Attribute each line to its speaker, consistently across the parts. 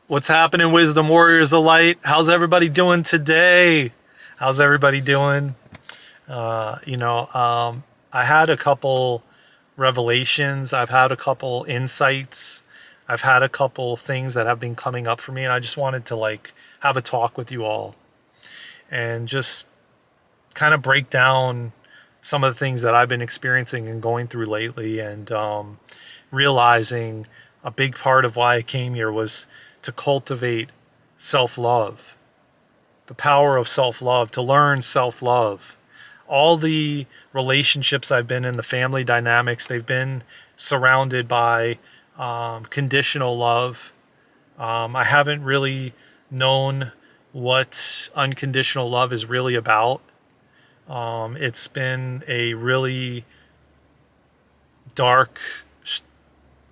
Speaker 1: What's happening, Wisdom Warriors of Light? How's everybody doing today? How's everybody doing? I had a couple revelations. I've had a couple insights. I've had a couple things that have been coming up for me, and I just wanted to have a talk with you all and just kind of break down some of the things that I've been experiencing and going through lately, and realizing a big part of why I came here was to cultivate self-love, the power of self-love, to learn self-love. All the relationships I've been in, the family dynamics, they've been surrounded by conditional love. I haven't really known what unconditional love is really about. It's been a really dark,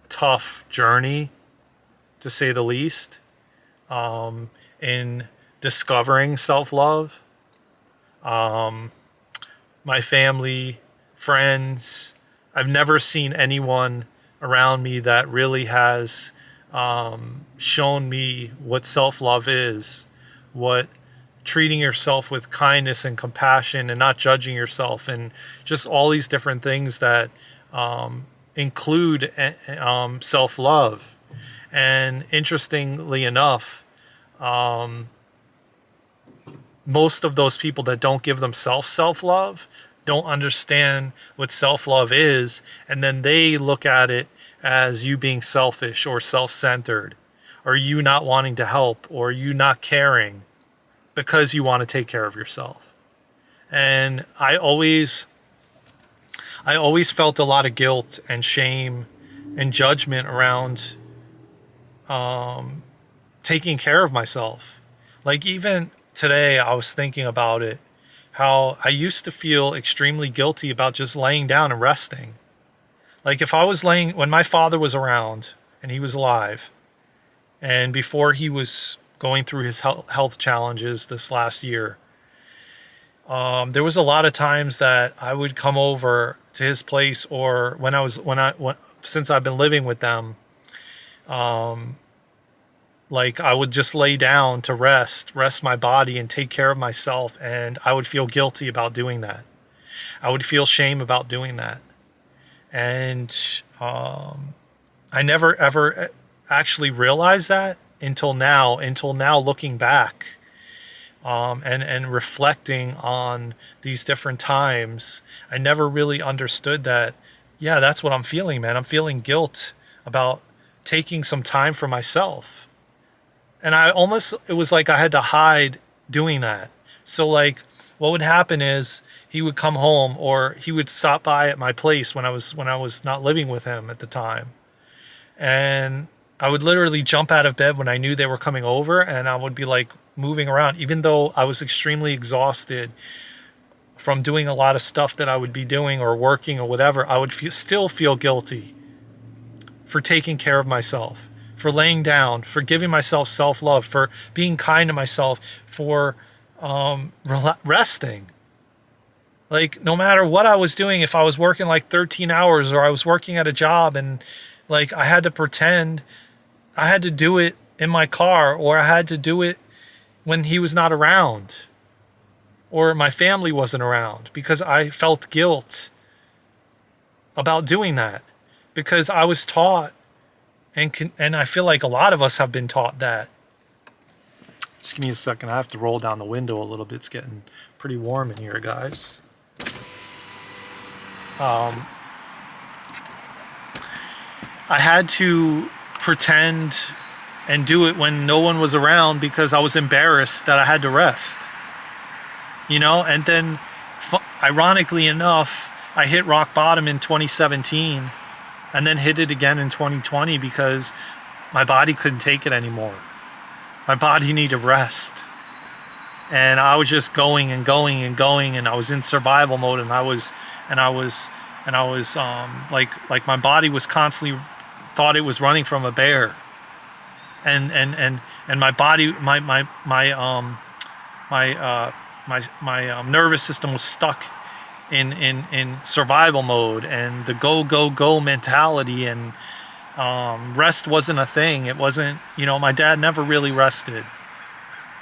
Speaker 1: tough journey, to say the least, in discovering self-love. My family, friends, I've never seen anyone around me that really has shown me what self-love is, what treating yourself with kindness and compassion and not judging yourself, and just all these different things that include self-love. And interestingly enough, most of those people that don't give themselves self-love don't understand what self-love is, and then they look at it as you being selfish or self-centered, or you not wanting to help, or you not caring because you want to take care of yourself. And I always felt a lot of guilt and shame and judgment around taking care of myself. Like, even today, I was thinking about it, how I used to feel extremely guilty about just laying down and resting. Like, if I was when my father was around and he was alive, and before he was going through his health challenges this last year, there was a lot of times that I would come over to his place, or since I've been living with them, I would just lay down to rest my body and take care of myself, and I would feel guilty about doing that. I would feel shame about doing that. And I never ever actually realized that until now, looking back and reflecting on these different times. I never really understood that, yeah, that's what I'm feeling, man. I'm feeling guilt about taking some time for myself. And it was like I had to hide doing that. So what would happen is he would come home, or he would stop by at my place when I was not living with him at the time. And I would literally jump out of bed when I knew they were coming over, and I would be moving around, even though I was extremely exhausted from doing a lot of stuff that I would be doing or working or whatever. I would still feel guilty for taking care of myself, for laying down, for giving myself self-love, for being kind to myself, for resting. No matter what I was doing, if I was working 13 hours, or I was working at a job and I had to pretend, I had to do it in my car, or I had to do it when he was not around, or my family wasn't around, because I felt guilt about doing that, because I was taught, and I feel like a lot of us have been taught that. Just give me a second. I have to roll down the window a little bit. It's getting pretty warm in here, guys. I had to pretend and do it when no one was around, because I was embarrassed that I had to rest. And then, ironically enough, I hit rock bottom in 2017, and then hit it again in 2020, because my body couldn't take it anymore. My body needed rest. And I was just going and going and going, and I was in survival mode, and I was my body was constantly thought it was running from a bear. And my body, my nervous system was stuck in survival mode, and the go mentality, and Rest wasn't a thing. It wasn't, my dad never really rested.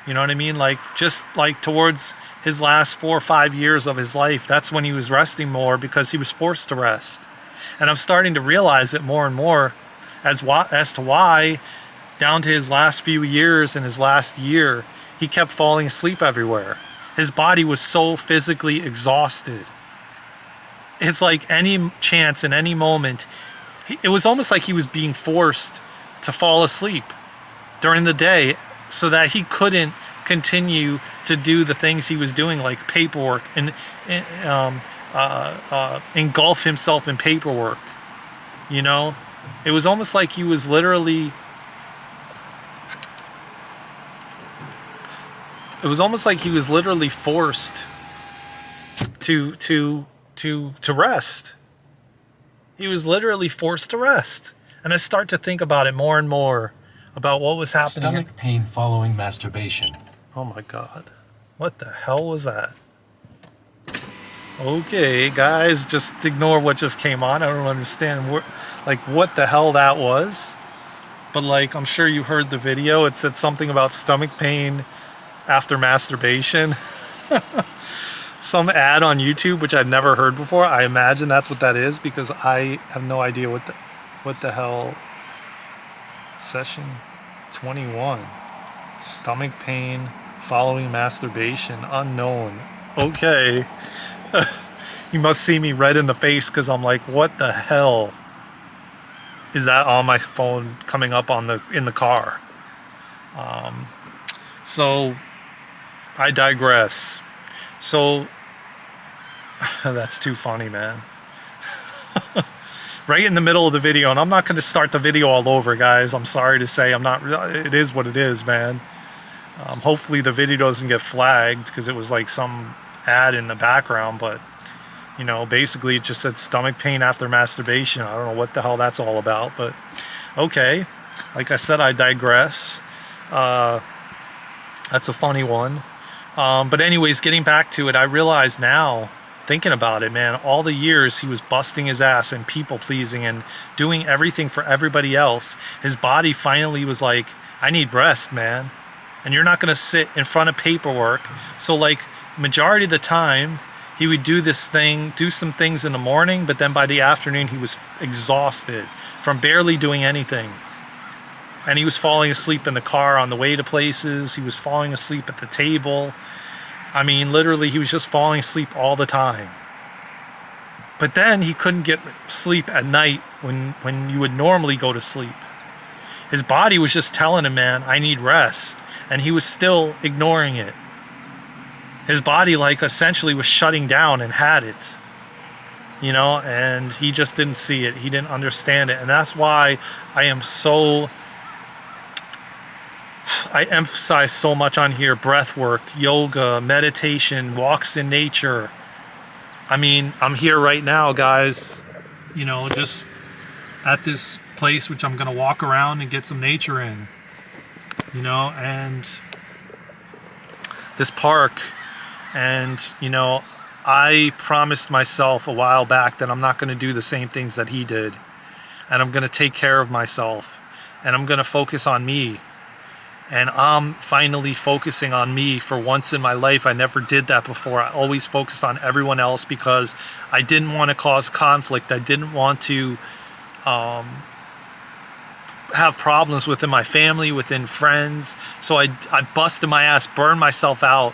Speaker 1: You know what I mean? Like, just like towards his last 4 or 5 years of his life, that's when he was resting more because he was forced to rest. And I'm starting to realize it more and more as to why, down to his last few years and his last year, he kept falling asleep everywhere. His body was so physically exhausted. It's like any chance in any moment, it was almost like he was being forced to fall asleep during the day so that he couldn't continue to do the things he was doing, like paperwork, and engulf himself in paperwork. It was almost like he was literally forced to rest. He was literally forced to rest. And I start to think about it more and more, about what was happening.
Speaker 2: Stomach pain following masturbation.
Speaker 1: Oh my God. What the hell was that? Okay, guys, just ignore what just came on. I don't understand what the hell that was. But I'm sure you heard the video. It said something about stomach pain after masturbation. Some ad on YouTube, which I'd never heard before. I imagine that's what that is, because I have no idea what the hell. Session 21. Stomach pain following masturbation. Unknown. Okay. You must see me red in the face because I'm like, what the hell is that on my phone coming up in the car? So I digress. So that's too funny, man. Right in the middle of the video, and I'm not going to start the video all over, guys. I'm sorry to say, it is what it is, man. Hopefully the video doesn't get flagged because it was like some ad in the background, but basically it just said stomach pain after masturbation. I don't know what the hell that's all about, but okay. Like I said, I digress. That's a funny one. But anyways, getting back to it, I realize now, thinking about it, man, all the years he was busting his ass and people pleasing and doing everything for everybody else, his body finally was like, I need rest, man. And you're not going to sit in front of paperwork. So majority of the time, he would do some things in the morning, but then by the afternoon he was exhausted from barely doing anything. And he was falling asleep in the car on the way to places. He was falling asleep at the table. I mean, literally, he was just falling asleep all the time. But then he couldn't get sleep at night when you would normally go to sleep. His body was just telling him, man, I need rest. And he was still ignoring it. His body, essentially was shutting down and had it. And he just didn't see it. He didn't understand it. And that's why I emphasize so much on here: breath work, yoga, meditation, walks in nature. I mean, I'm here right now, guys, just at this place, which I'm going to walk around and get some nature in, and this park. And, I promised myself a while back that I'm not going to do the same things that he did. And I'm going to take care of myself. And I'm going to focus on me. And I'm finally focusing on me for once in my life. I never did that before. I always focused on everyone else because I didn't want to cause conflict. I didn't want to have problems within my family, within friends. So I busted my ass, burned myself out,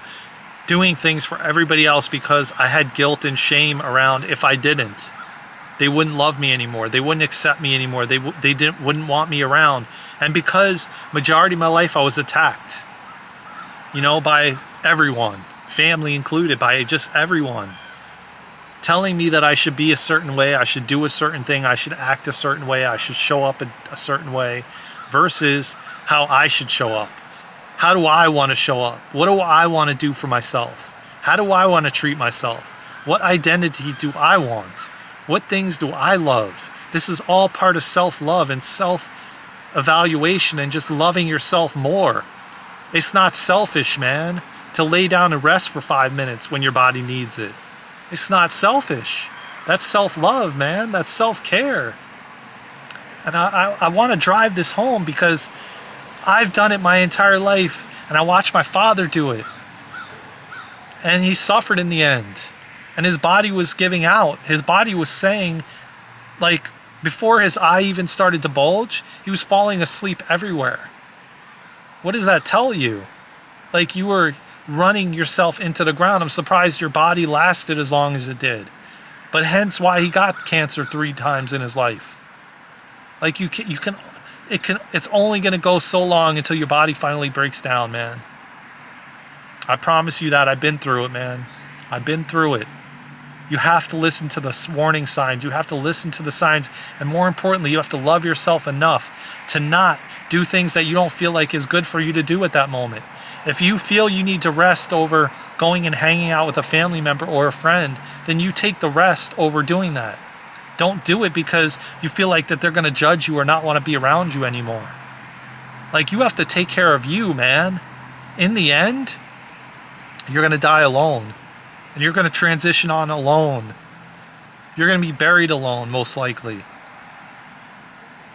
Speaker 1: doing things for everybody else because I had guilt and shame around if I didn't. They wouldn't love me anymore. They wouldn't accept me anymore. They wouldn't want me around. And because majority of my life I was attacked, by everyone, family included, by just everyone, telling me that I should be a certain way, I should do a certain thing, I should act a certain way, I should show up a certain way, versus how I should show up. How do I want to show up? What do I want to do for myself? How do I want to treat myself? What identity do I want? What things do I love? This is all part of self-love and self-evaluation and just loving yourself more. It's not selfish, man, to lay down and rest for 5 minutes when your body needs it. It's not selfish. That's self-love, man. That's self-care. And I want to drive this home because I've done it my entire life, and I watched my father do it. And he suffered in the end. And his body was giving out. His body was saying, like, before his eye even started to bulge, he was falling asleep everywhere. What does that tell you? Like, you were running yourself into the ground. I'm surprised your body lasted as long as it did. But hence why he got cancer 3 times in his life. Like, it's only going to go so long until your body finally breaks down, man. I promise you that. I've been through it, man. I've been through it. You have to listen to the warning signs. You have to listen to the signs. And more importantly, you have to love yourself enough to not do things that you don't feel like is good for you to do at that moment. If you feel you need to rest over going and hanging out with a family member or a friend, then you take the rest over doing that. Don't do it because you feel like that they're going to judge you or not want to be around you anymore. Like, you have to take care of you, man. In the end, you're going to die alone. And you're going to transition on alone. You're going to be buried alone, most likely.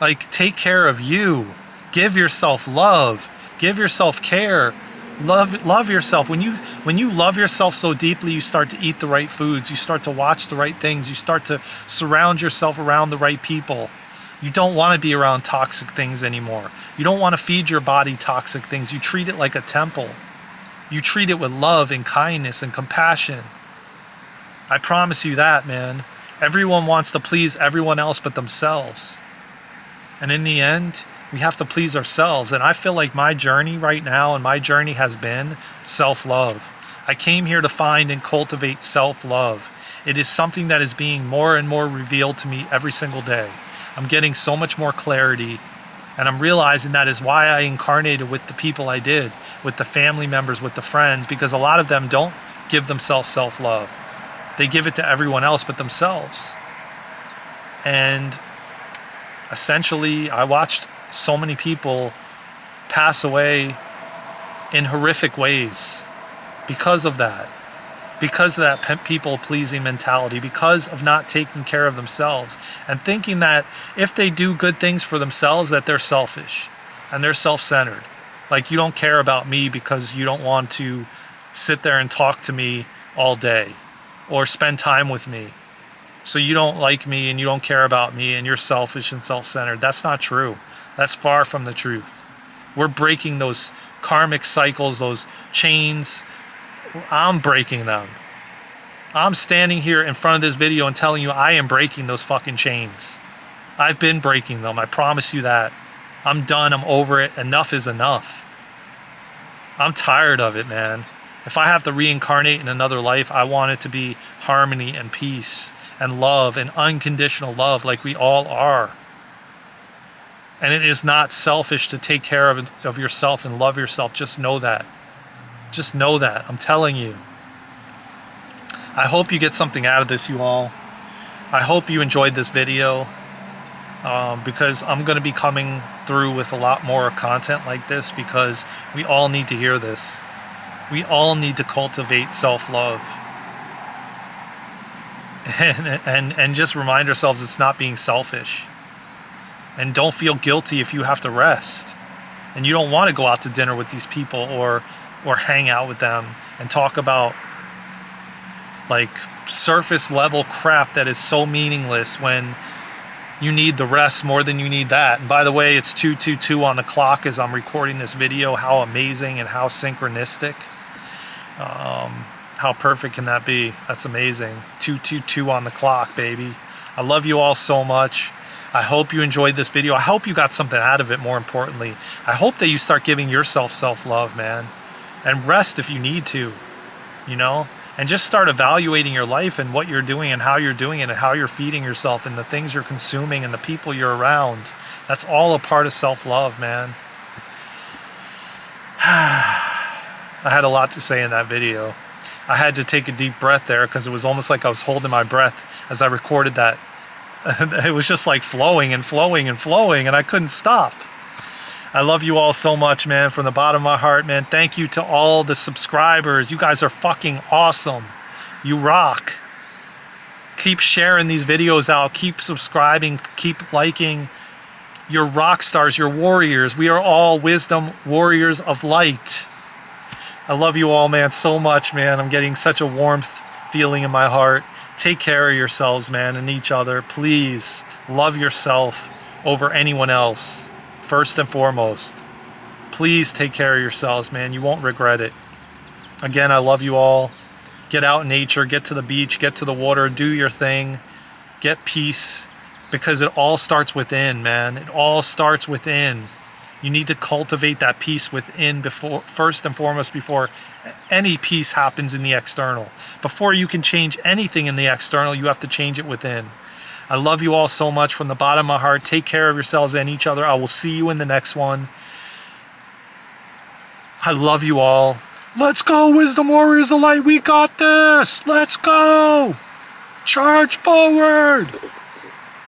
Speaker 1: Like, take care of you. Give yourself love. Give yourself care. Love yourself. When you love yourself so deeply, you start to eat the right foods. You start to watch the right things. You start to surround yourself around the right people. You don't want to be around toxic things anymore. You don't want to feed your body toxic things. You treat it like a temple. You treat it with love and kindness and compassion. I promise you that, man. Everyone wants to please everyone else but themselves. And in the end, we have to please ourselves. And I feel like my journey right now, and my journey has been self-love. I came here to find and cultivate self-love. It is something that is being more and more revealed to me every single day. I'm getting so much more clarity. And I'm realizing that is why I incarnated with the people I did, with the family members, with the friends, because a lot of them don't give themselves self-love. They give it to everyone else but themselves. And essentially, I watched so many people pass away in horrific ways because of that. Because of that people-pleasing mentality, because of not taking care of themselves and thinking that if they do good things for themselves, that they're selfish and they're self-centered. Like, you don't care about me because you don't want to sit there and talk to me all day or spend time with me. So you don't like me and you don't care about me and you're selfish and self-centered. That's not true. That's far from the truth. We're breaking those karmic cycles, those chains. I'm breaking them. I'm standing here in front of this video and telling you I am breaking those fucking chains. I've been breaking them. I promise you that. I'm done. I'm over it. Enough is enough. I'm tired of it, man. If I have to reincarnate in another life, I want it to be harmony and peace and love and unconditional love like we all are. And it is not selfish to take care of yourself and love yourself. Just know that. Just know that. I'm telling you. I hope you get something out of this, you all. I hope you enjoyed this video because I'm going to be coming through with a lot more content like this because we all need to hear this. We all need to cultivate self-love. And just remind ourselves it's not being selfish. And don't feel guilty if you have to rest. And you don't want to go out to dinner with these people or hang out with them and talk about like surface level crap that is so meaningless when you need the rest more than you need that. And by the way, it's 2:22 on the clock as I'm recording this video. How amazing and how synchronistic. How perfect can that be? That's amazing. 2:22 on the clock, baby. I love you all so much. I hope you enjoyed this video. I hope you got something out of it, more importantly. I hope that you start giving yourself self-love, man. And rest if you need to, you know? And just start evaluating your life and what you're doing and how you're doing it and how you're feeding yourself and the things you're consuming and the people you're around. That's all a part of self-love, man. I had a lot to say in that video. I had to take a deep breath there because it was almost like I was holding my breath as I recorded that. It was just like flowing and flowing and flowing, and I couldn't stop. I love you all so much, man, from the bottom of my heart, man. Thank you to all the subscribers. You guys are fucking awesome. You rock. Keep sharing these videos out. Keep subscribing. Keep liking. You're rock stars, you're warriors. We are all wisdom warriors of light. I love you all, man, so much, man. I'm getting such a warmth feeling in my heart. Take care of yourselves, man, and each other. Please love yourself over anyone else, first and foremost. Please take care of yourselves, man. You won't regret it. Again, I love you all. Get out in nature, get to the beach, get to the water, do your thing, get peace, because it all starts within, man. It all starts within. You need to cultivate that peace within before, first and foremost, before any peace happens in the external. Before you can change anything in the external, you have to change it within. I love you all so much from the bottom of my heart. Take care of yourselves and each other. I will see you in the next one. I love you all. Let's go, Wisdom Warriors of Light. We got this. Let's go. Charge forward.